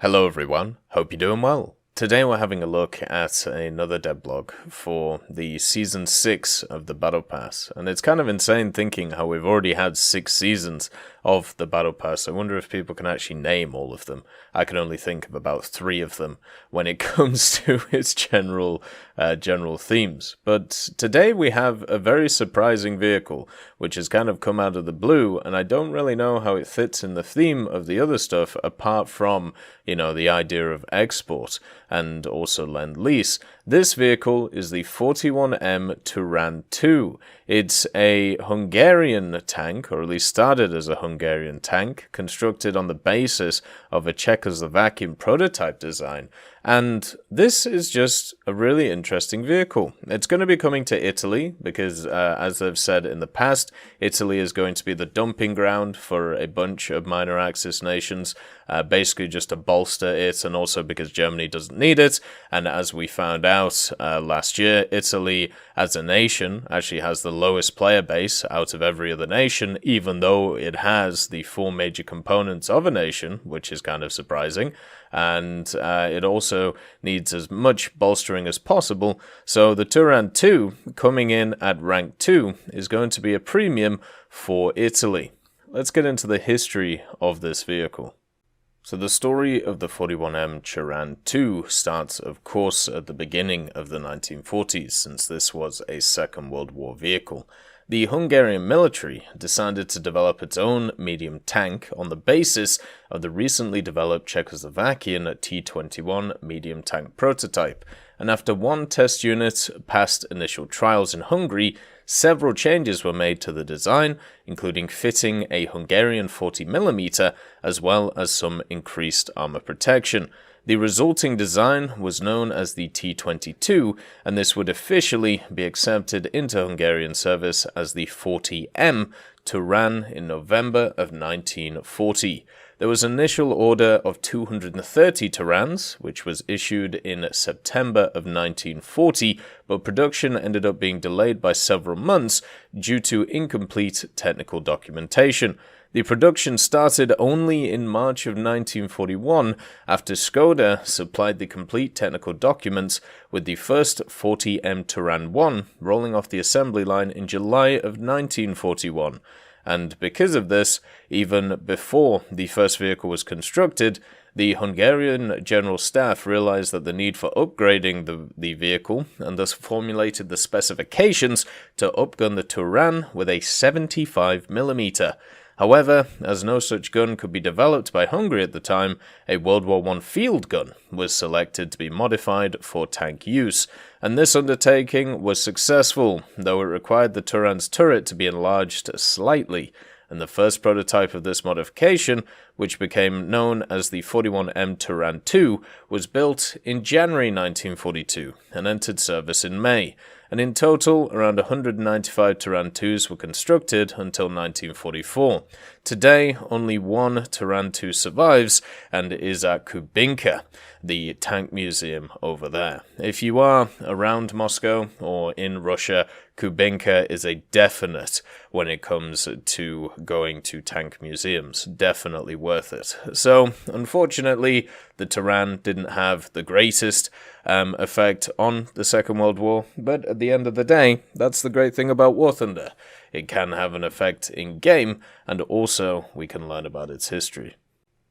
Hello everyone, hope you're doing well. Today we're having a look at another devblog for the Season 6 of the Battle Pass, and it's kind of insane thinking how we've already had 6 seasons of the Battle Pass. I wonder if people can actually name all of them. I can only think of about 3 of them when it comes to its general themes. But today we have a very surprising vehicle, which has kind of come out of the blue, and I don't really know how it fits in the theme of the other stuff, apart from, the idea of export and also Lend-Lease. This vehicle is the 41.M Turán II. It's a Hungarian tank, or at least started as a Hungarian tank, constructed on the basis of a Czechoslovakian prototype design. And this is just a really interesting vehicle. It's going to be coming to Italy because, as I've said in the past, Italy is going to be the dumping ground for a bunch of minor Axis nations, basically just to bolster it, and also because Germany doesn't need it. And as we found out last year, Italy as a nation actually has the lowest player base out of every other nation, even though it has the 4 major components of a nation, which is kind of surprising. And it also needs as much bolstering as possible. So the Turán II, coming in at rank 2, is going to be a premium for Italy. Let's get into the history of this vehicle. So the story of the 41.M Turán II starts, of course, at the beginning of the 1940s, since this was a Second World War vehicle. The Hungarian military decided to develop its own medium tank on the basis of the recently developed Czechoslovakian T-21 medium tank prototype, and after one test unit passed initial trials in Hungary, several changes were made to the design, including fitting a Hungarian 40mm as well as some increased armor protection. The resulting design was known as the T-22, and this would officially be accepted into Hungarian service as the 40.M Turán in November of 1940. There was an initial order of 230 Turáns, which was issued in September of 1940, but production ended up being delayed by several months due to incomplete technical documentation. The production started only in March of 1941 after Skoda supplied the complete technical documents, with the first 40.M Turán I rolling off the assembly line in July of 1941. And because of this, even before the first vehicle was constructed, the Hungarian General Staff realized that the need for upgrading the vehicle, and thus formulated the specifications to upgun the Turán with a 75mm. However, as no such gun could be developed by Hungary at the time, a World War I field gun was selected to be modified for tank use, and this undertaking was successful, though it required the Turán's turret to be enlarged slightly, and the first prototype of this modification, which became known as the 41.M Turán II, was built in January 1942 and entered service in May. And in total, around 195 Turán IIs were constructed until 1944. Today, only one Turán II survives and is at Kubinka, the tank museum over there. If you are around Moscow or in Russia, Kubinka is a definite when it comes to going to tank museums. Definitely worth it. So, unfortunately, the Turán didn't have the greatest effect on the Second World War, but at the end of the day, that's the great thing about War Thunder. It can have an effect in-game, and also we can learn about its history.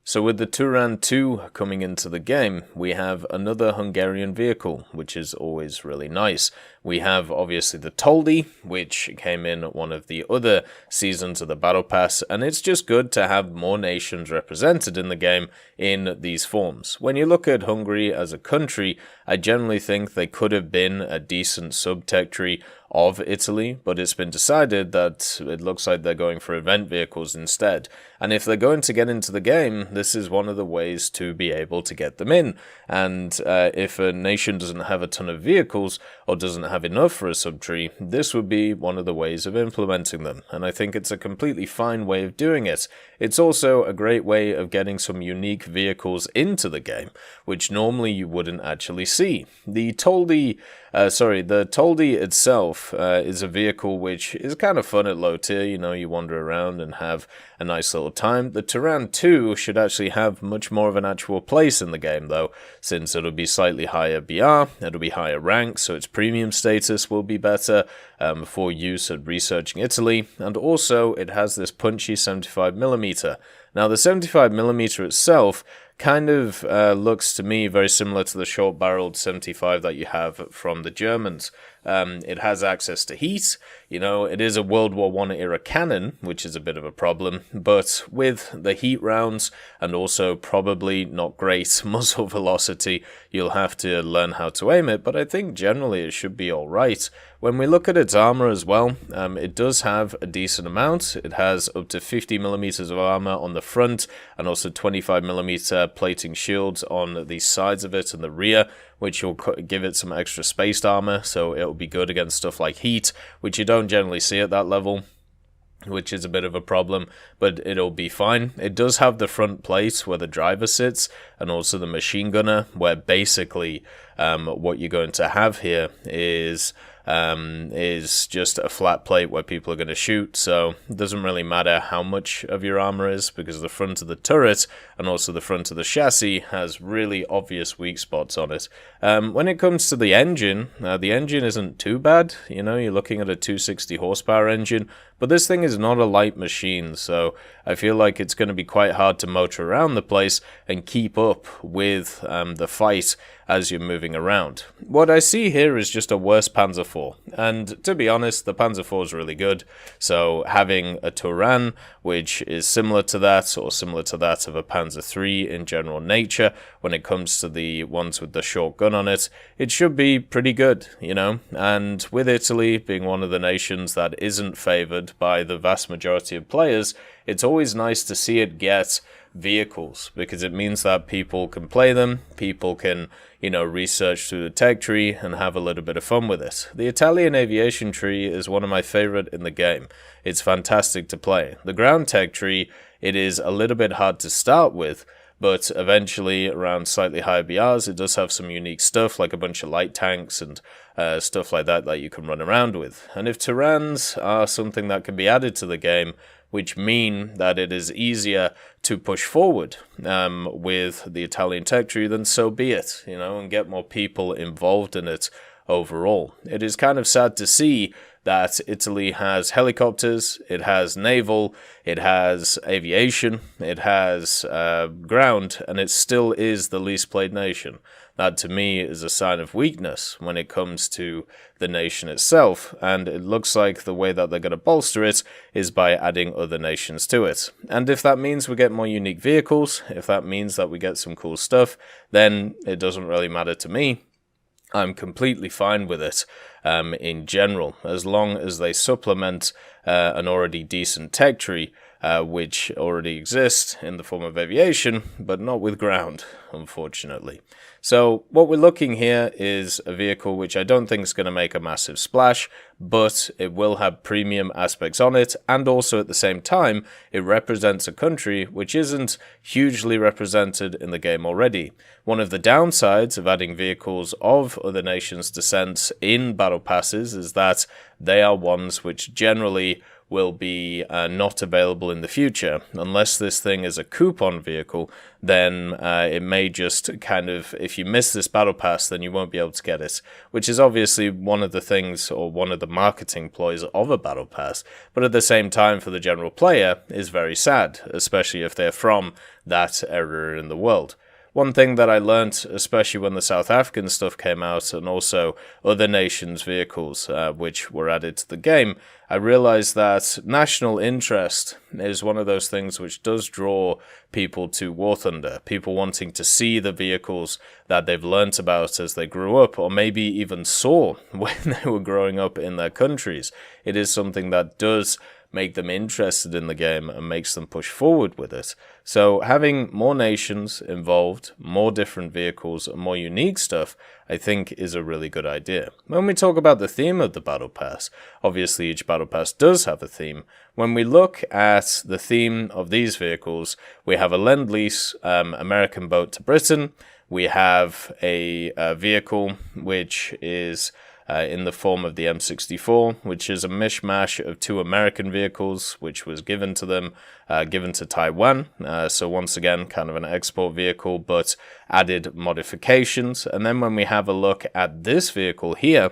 So with the Turán II coming into the game, we have another Hungarian vehicle, which is always really nice. We have obviously the Toldi, which came in one of the other seasons of the Battle Pass, and it's just good to have more nations represented in the game in these forms. When you look at Hungary as a country, I generally think they could have been a decent subtectory of Italy, but it's been decided that it looks like they're going for event vehicles instead. And if they're going to get into the game, this is one of the ways to be able to get them in. And if a nation doesn't have a ton of vehicles, or doesn't have enough for a subtree, this would be one of the ways of implementing them. And I think it's a completely fine way of doing it. It's also a great way of getting some unique vehicles into the game, which normally you wouldn't actually see. The Toldi itself is a vehicle which is kind of fun at low tier. You know, you wander around and have a nice little time. The Turán II should actually have much more of an actual place in the game, though, since it'll be slightly higher BR, it'll be higher rank, so its premium status will be better for use at researching Italy, and also it has this punchy 75mm. Now, the 75mm itself kind of looks to me very similar to the short-barreled 75 that you have from the Germans. It has access to heat, it is a World War I era cannon, which is a bit of a problem, but with the heat rounds and also probably not great muzzle velocity, you'll have to learn how to aim it, but I think generally it should be alright. When we look at its armor as well, it does have a decent amount. It has up to 50mm of armor on the front and also 25mm plating shields on the sides of it and the rear, which will give it some extra spaced armor, so it'll be good against stuff like heat, which you don't generally see at that level, which is a bit of a problem, but it'll be fine. It does have the front plate where the driver sits, and also the machine gunner, where basically what you're going to have here is just a flat plate where people are going to shoot, so it doesn't really matter how much of your armor is, because the front of the turret and also the front of the chassis has really obvious weak spots on it. When it comes to the engine isn't too bad. You're looking at a 260 horsepower engine, but this thing is not a light machine, so I feel like it's going to be quite hard to motor around the place and keep up with the fight as you're moving around. What I see here is just a worse Panzer IV, and to be honest, the Panzer IV is really good, so having a Turán, which is similar to that, or similar to that of a Panzer III in general nature, when it comes to the ones with the short gun on it, it should be pretty good, and with Italy being one of the nations that isn't favoured by the vast majority of players, it's always nice to see it get vehicles, because it means that people can play them, people can, research through the tech tree and have a little bit of fun with it. The Italian aviation tree is one of my favorite in the game. It's fantastic to play. The ground tech tree, it is a little bit hard to start with, but eventually around slightly higher BRs, it does have some unique stuff, like a bunch of light tanks and stuff like that you can run around with. And if Turáns are something that can be added to the game, which mean that it is easier to push forward with the Italian tech tree, then so be it, and get more people involved in it overall. It is kind of sad to see that Italy has helicopters, it has naval, it has aviation, it has ground, and it still is the least played nation. That to me is a sign of weakness when it comes to the nation itself, and it looks like the way that they're going to bolster it is by adding other nations to it. And if that means we get more unique vehicles, if that means that we get some cool stuff, then it doesn't really matter to me. I'm completely fine with it in general, as long as they supplement an already decent tech tree, which already exists in the form of aviation, but not with ground, unfortunately. So what we're looking here is a vehicle which I don't think is going to make a massive splash, but it will have premium aspects on it, and also at the same time, it represents a country which isn't hugely represented in the game already. One of the downsides of adding vehicles of other nations' descent in battle passes is that they are ones which generally will be not available in the future. Unless this thing is a coupon vehicle, then it may just kind of, if you miss this battle pass, then you won't be able to get it, which is obviously one of the things, or one of the marketing ploys of a battle pass, but at the same time for the general player is very sad, especially if they're from that area in the world. One thing that I learnt, especially when the South African stuff came out, and also other nations' vehicles which were added to the game, I realized that national interest is one of those things which does draw people to War Thunder, people wanting to see the vehicles that they've learnt about as they grew up, or maybe even saw when they were growing up in their countries. It is something that does make them interested in the game and makes them push forward with it. So having more nations involved, more different vehicles, and more unique stuff, I think is a really good idea. When we talk about the theme of the Battle Pass, obviously each Battle Pass does have a theme. When we look at the theme of these vehicles, we have a Lend-Lease American boat to Britain. We have a vehicle which is in the form of the M64, which is a mishmash of two American vehicles, which was given to them, given to Taiwan. So once again, kind of an export vehicle, but added modifications. And then when we have a look at this vehicle here,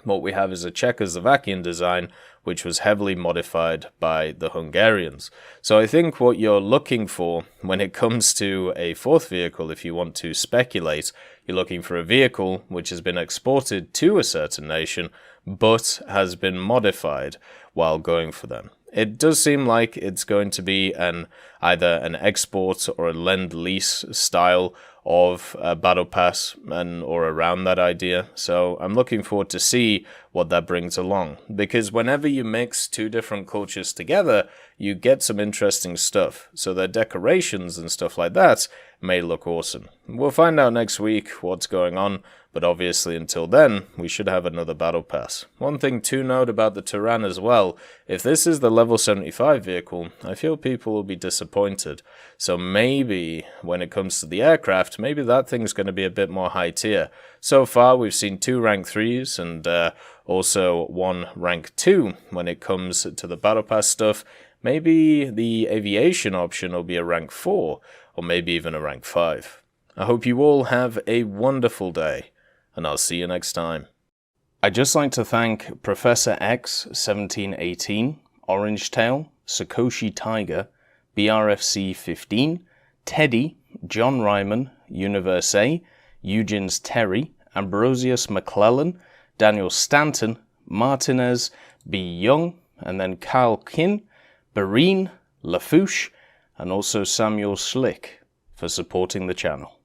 what we have is a Czechoslovakian design, which was heavily modified by the Hungarians. So I think what you're looking for when it comes to a fourth vehicle, if you want to speculate, you're looking for a vehicle which has been exported to a certain nation, but has been modified while going for them. It does seem like it's going to be either an export or a lend-lease style of a battle pass or around that idea. So I'm looking forward to see what that brings along, because whenever you mix two different cultures together, you get some interesting stuff. So their decorations and stuff like that may look awesome. We'll find out next week what's going on, but obviously until then, we should have another battle pass. One thing to note about the Turán as well, if this is the level 75 vehicle, I feel people will be disappointed. So maybe when it comes to the aircraft, maybe that thing's going to be a bit more high tier. So far, we've seen 2 rank 3s and also 1 rank 2 when it comes to the battle pass stuff. Maybe the aviation option will be a rank 4 or maybe even a rank 5. I hope you all have a wonderful day, and I'll see you next time. I'd just like to thank Professor X 1718, Orange Tail, Sakoshi Tiger, BRFC 15, Teddy, John Ryman, Universe A, Eugens Terry, Ambrosius McClellan, Daniel Stanton, Martinez, B. Young, and then Kyle Kin, Barine, Lafouche, and also Samuel Slick for supporting the channel.